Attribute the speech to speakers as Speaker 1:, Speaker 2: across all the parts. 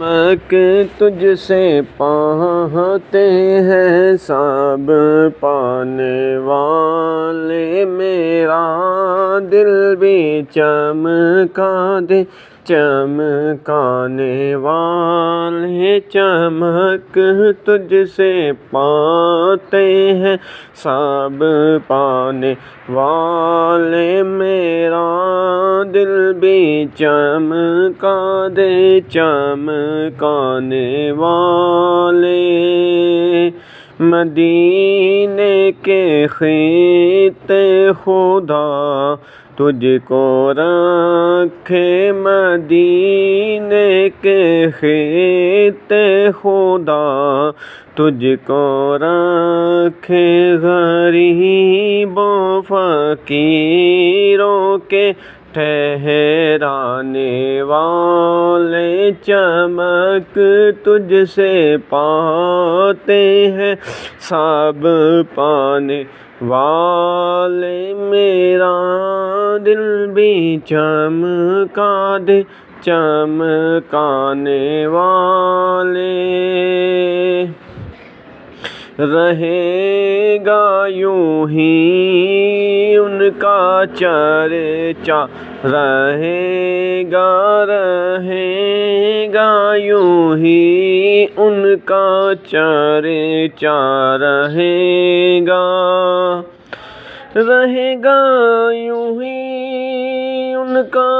Speaker 1: چمک تجھ سے پاتے ہیں سب پانے والے، میرا دل بھی چمکا دے چمکانے والے۔ چمک تجھ سے پاتے ہیں سب پانے والے، میرا دل بھی چمکا دے چمکانے والے۔ مدینے کے خطے خدا تجھ کو رکھے، مدینے کے خطے خدا تجھ کو رکھے، غریبوں فقیروں کے ٹھہرانے والے۔ چمک تجھ سے پاتے ہیں سب پانے والے، میرا دل بھی چمکا دے چمکانے والے۔ رہے گا یوں ہی ان کا چرچا، رہے گا یوں ہی ان کا چرچا، رہے گا یوں ہی ان کا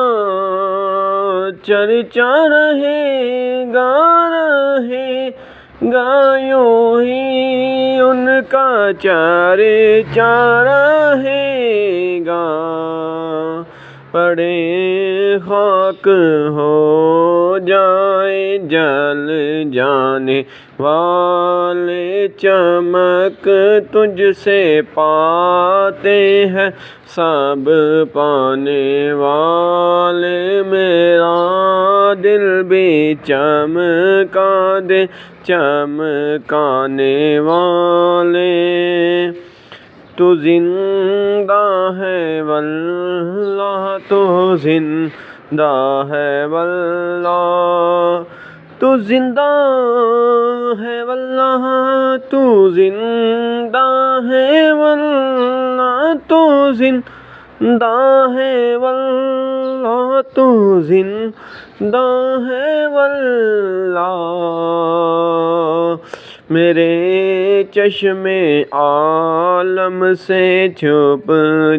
Speaker 1: چرچا، رہے گا یوں ہی ان کا چرچا، رہے گا۔ پڑے خاک ہو جائے جل جانے والے، چمک تجھ سے پاتے ہیں سب پانے والے، میرا دل بھی چمکا دے چمکانے والے۔ تو زندہ ہے واللہ، تو زندہ ہے واللہ، تو زندہ ہے واللہ، تو زندہ ہے واللہ، تو زندہ ہے واللہ، تو زندہ ہے واللہ۔ میرے چشم عالم سے چھپ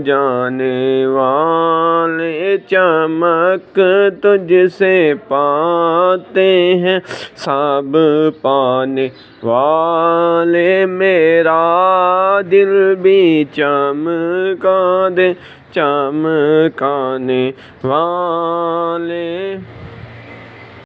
Speaker 1: جانے والے، چمک تجھ سے پاتے ہیں سب پانے والے، میرا دل بھی چمکا دے چمکانے والے۔